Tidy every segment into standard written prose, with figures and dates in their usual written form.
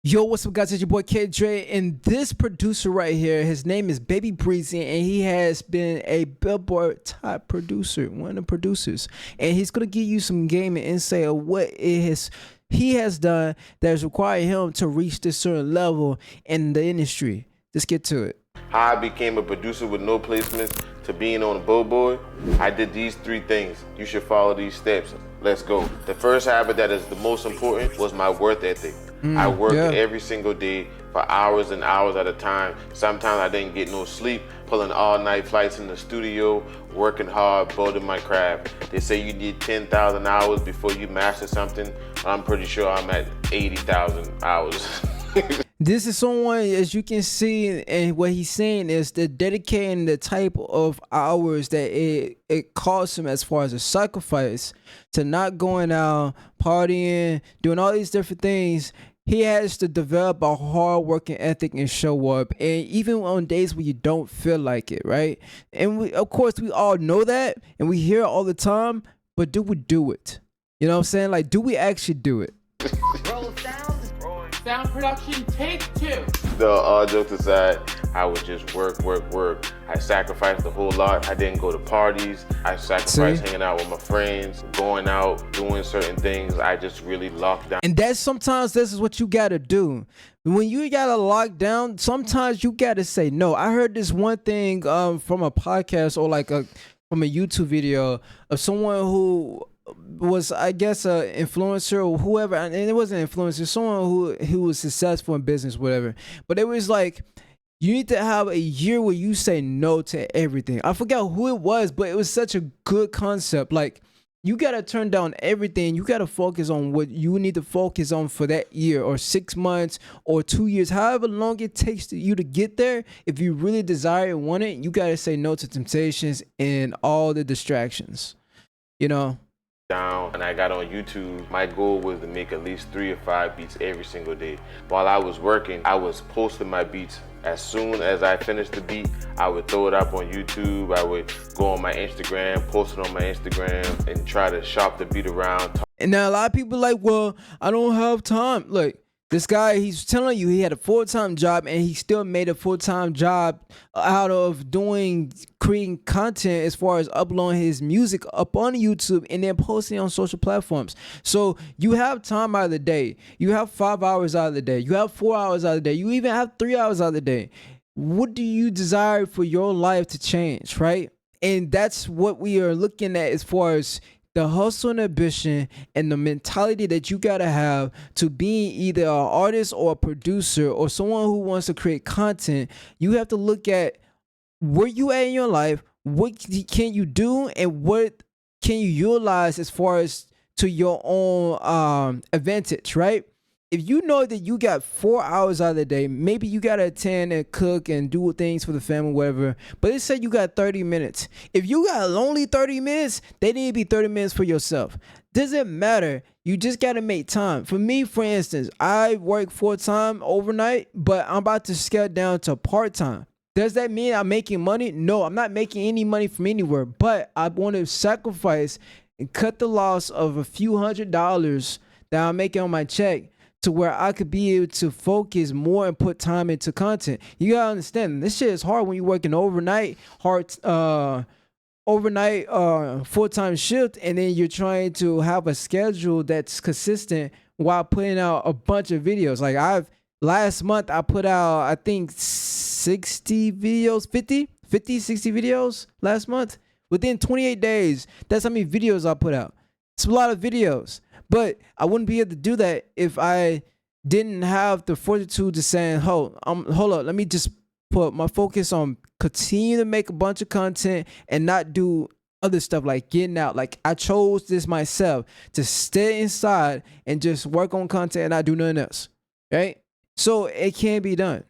Yo, what's up, guys? It's your boy KJ, and this producer right here, his name is Baby Breezy, and he has been a Billboard top producer, one of the producers, and he's gonna give you some game and insight of what he has done that has required him to reach this certain level in the industry. Let's get to it. How I became a producer with no placements to being on a Billboard. I did these 3 things. You should follow these steps. Let's go. The first habit that is the most important was my work ethic. I worked every single day for hours and hours at a time. Sometimes I didn't get no sleep, pulling all-night flights in the studio, working hard, building my craft. They say you need 10,000 hours before you master something. I'm pretty sure I'm at 80,000 hours. This is someone, as you can see, and what he's saying is the dedicating the type of hours that it costs him as far as a sacrifice to not going out, partying, doing all these different things. He has to develop a hard working ethic and show up, and even on days where you don't feel like it, right? And of course, we all know that, and we hear it all the time, but do we do it? You know what I'm saying? Like, do we actually do it? Sound production, take 2. All jokes aside, I would just work. I sacrificed a whole lot. I didn't go to parties. I sacrificed hanging out with my friends, going out, doing certain things. I just really locked down. And sometimes this is what you gotta do. When you gotta lock down, sometimes you gotta say no. I heard this one thing from a podcast or from a YouTube video of someone who was, I guess, a influencer or whoever, and it wasn't an influencer, someone who was successful in business, whatever. But it was like, you need to have a year where you say no to everything. I forgot who it was, but it was such a good concept. Like, you gotta turn down everything. You gotta focus on what you need to focus on for that year or 6 months or 2 years, however long it takes you to get there. If you really desire and want it, you gotta say no to temptations and all the distractions, you know? Down, and I got on YouTube. My goal was to make at least 3 or 5 beats every single day. While I was working, I was posting my beats. As soon as I finished the beat, I would throw it up on YouTube. I would go on my Instagram, post it on my Instagram, and try to shop the beat around. And now a lot of people are like, well, I don't have time. Look, this guy, he's telling you he had a full-time job, and he still made a full-time job out of creating content as far as uploading his music up on YouTube and then posting on social platforms. So you have time out of the day. You have 5 hours out of the day. You have 4 hours out of the day. You even have 3 hours out of the day. What do you desire for your life to change, right? And that's what we are looking at as far as the hustle and ambition and the mentality that you gotta have to being either an artist or a producer or someone who wants to create content. You have to look at where you at in your life, what can you do, and what can you utilize as far as to your own advantage, right? If you know that you got 4 hours out of the day, maybe you gotta attend and cook and do things for the family, whatever. But let's say you got 30 minutes. If you got only 30 minutes, they need to be 30 minutes for yourself. Doesn't matter. You just gotta make time. For me, for instance, I work full-time overnight, but I'm about to scale down to part-time. Does that mean I'm making money? No, I'm not making any money from anywhere, but I want to sacrifice and cut the loss of a few $100s that I'm making on my check to where I could be able to focus more and put time into content. You gotta understand, this shit is hard when you're working overnight, full-time shift, and then you're trying to have a schedule that's consistent while putting out a bunch of videos. Like last month I put out, I think 60 videos, 60 videos last month. Within 28 days, that's how many videos I put out. It's a lot of videos. But I wouldn't be able to do that if I didn't have the fortitude to say, hold up, let me just put my focus on continue to make a bunch of content and not do other stuff like getting out. Like, I chose this myself to stay inside and just work on content and not do nothing else, right? So it can be done.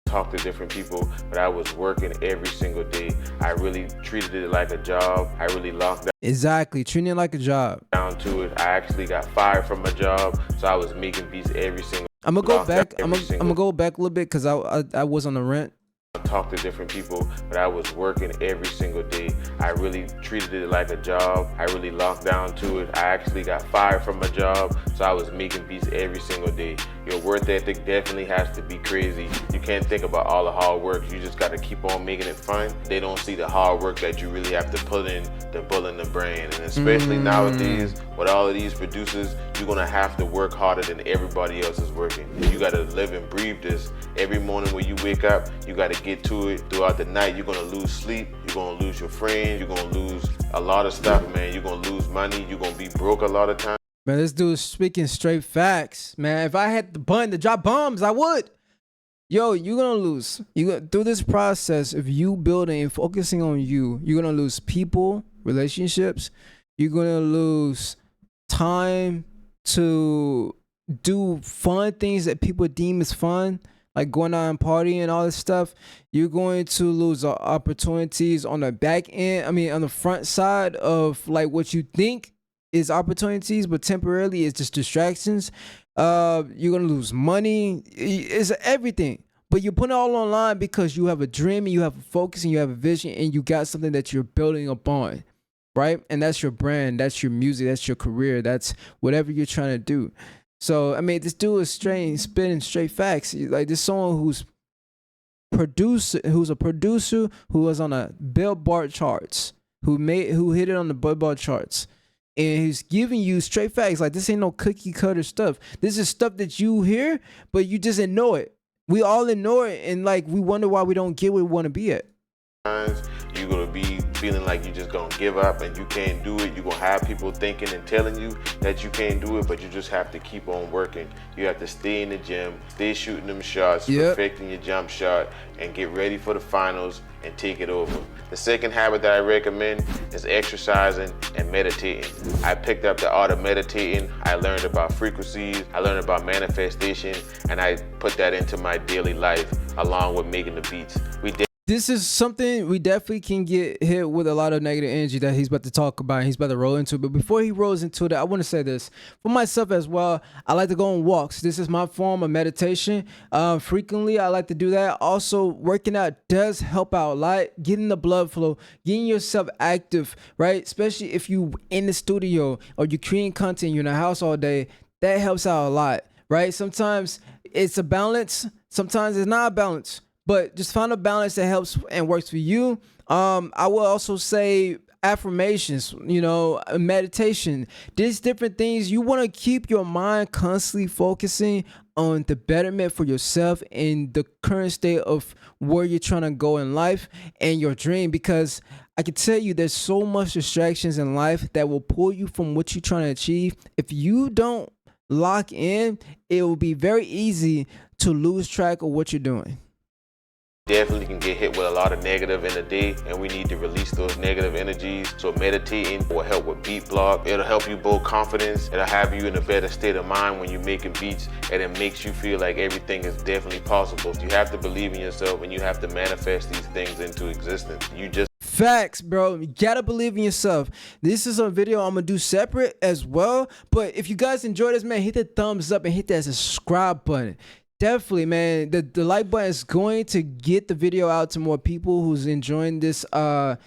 Talk to different people, but I was working every single day. I really treated it like a job. I really locked down. Exactly, treating it like a job. Down to it. I actually got fired from my job, so I was making beats every single. I'm gonna go back. I'm gonna go back a little bit because I was on the rent. Talk to different people, but I was working every single day. I really treated it like a job. I really locked down to it. I actually got fired from my job, so I was making beats every single day. Your work ethic definitely has to be crazy. You can't think about all the hard work. You just got to keep on making it fun. They don't see the hard work that you really have to put in to building the brand. And especially nowadays, with all of these producers, you're gonna have to work harder than everybody else is working. You gotta live and breathe this. Every morning when you wake up, you gotta get to it. Throughout the night, you're gonna lose sleep. You're gonna lose your friends. You're gonna lose a lot of stuff, man. You're gonna lose money. You're gonna be broke a lot of times. Man, this dude is speaking straight facts, man. If I had the button to drop bombs, I would. Yo, you're gonna lose. Through this process of you building and focusing on you, you're gonna lose people, relationships. You're gonna lose time to do fun things that people deem as fun, like going out and partying and all this stuff. You're going to lose opportunities on the back end. I mean, on the front side of like what you think is opportunities, but temporarily it's just distractions. You're gonna lose money. It's everything. But you put it all online because you have a dream and you have a focus and you have a vision and you got something that you're building upon, right? And that's your brand, that's your music, that's your career, that's whatever you're trying to do. So I mean, this dude is spitting straight facts. Like this someone who's a producer who was on a Billboard charts, who hit it on the Billboard charts. And he's giving you straight facts. Like, this ain't no cookie cutter stuff. This is stuff that you hear, but you just ignore it. We all ignore it, and like we wonder why we don't get where we want to be at. You're gonna be feeling like you just gonna give up and you can't do it. You're gonna have people thinking and telling you that you can't do it, but you just have to keep on working. You have to stay in the gym, stay shooting them shots, perfecting your jump shot, and get ready for the finals and take it over. The second habit that I recommend is exercising and meditating. I picked up the art of meditating. I learned about frequencies, I learned about manifestation, and I put that into my daily life along with making the beats. This is something we definitely can get hit with a lot of negative energy that he's about to talk about. He's about to roll into it. But before he rolls into it, I want to say this. For myself as well, I like to go on walks. This is my form of meditation. Frequently, I like to do that. Also, working out does help out a lot. Getting the blood flow, getting yourself active, right? Especially if you in the studio or you're creating content, you're in the house all day. That helps out a lot, right? Sometimes it's a balance. Sometimes it's not a balance. But just find a balance that helps and works for you. I will also say affirmations, meditation. These different things. You want to keep your mind constantly focusing on the betterment for yourself and the current state of where you're trying to go in life and your dream. Because I can tell you there's so much distractions in life that will pull you from what you're trying to achieve. If you don't lock in, it will be very easy to lose track of what you're doing. Definitely can get hit with a lot of negative in a day, and we need to release those negative energies. So meditating will help with beat block. It'll help you build confidence. It'll have you in a better state of mind when you're making beats, and it makes you feel like everything is definitely possible. You have to believe in yourself, and you have to manifest these things into existence. Facts, bro. You gotta believe in yourself. This is a video I'm gonna do separate as well. But if you guys enjoy this, man, hit the thumbs up and hit that subscribe button. Definitely, man. The like button is going to get the video out to more people who's enjoying this the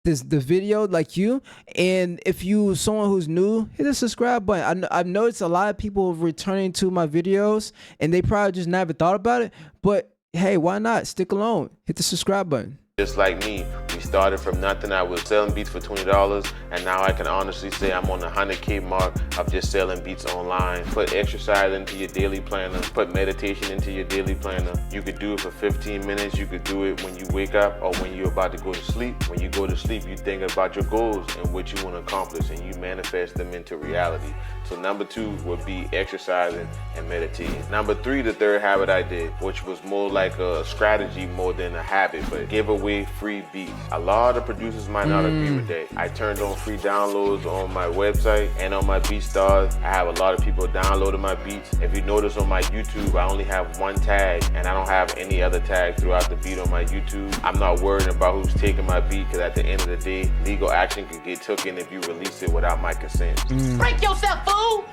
video like you. And if you someone who's new, hit the subscribe button. I've noticed a lot of people returning to my videos and they probably just never thought about it. But hey, why not? Stick along. Hit the subscribe button. Just like me, we started from nothing. I was selling beats for $20, and now I can honestly say I'm on the 100K mark of just selling beats online. Put exercise into your daily planner, put meditation into your daily planner. You could do it for 15 minutes. You could do it when you wake up or when you're about to go to sleep. When you go to sleep, you think about your goals and what you want to accomplish, and you manifest them into reality. So number 2 would be exercising and meditating. Number 3, the third habit I did, which was more like a strategy more than a habit, but give away free beats. A lot of producers might not agree with that. I turned on free downloads on my website and on my BeatStars. I have a lot of people downloading my beats. If you notice on my YouTube, I only have one tag and I don't have any other tag throughout the beat on my YouTube. I'm not worried about who's taking my beat, because at the end of the day, legal action could get taken if you release it without my consent. Break yourself, fool!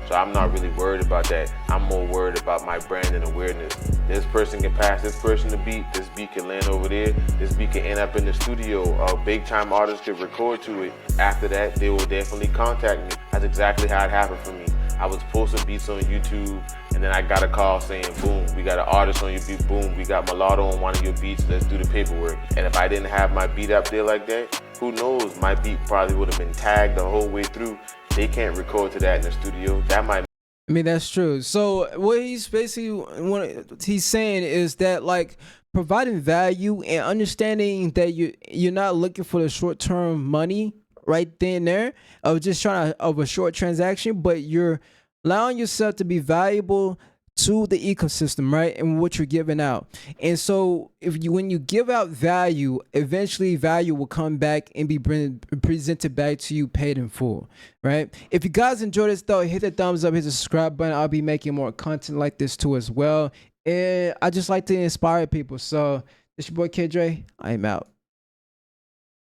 So I'm not really worried about that. I'm more worried about my brand and awareness. This person can pass this person the beat. This beat can land over there. This beat can end up in the studio. A big time artist could record to it. After that, they will definitely contact me. That's exactly how it happened for me. I was posting beats on YouTube, and then I got a call saying, boom, we got an artist on your beat, boom, we got Mulatto on one of your beats, let's do the paperwork. And if I didn't have my beat up there like that, who knows, my beat probably would have been tagged the whole way through. They can't record to that in the studio. That might. I mean, that's true. So what he's basically he's saying is that, like, providing value and understanding that you're not looking for the short-term money right then and there of just of a short transaction, but you're allowing yourself to be valuable to the ecosystem, right? And what you're giving out. And so when you give out value, eventually value will come back and be presented back to you paid in full, right? If you guys enjoyed this though, hit the thumbs up, hit the subscribe button. I'll be making more content like this too as well. And I just like to inspire people. So this your boy K Dre. I am out.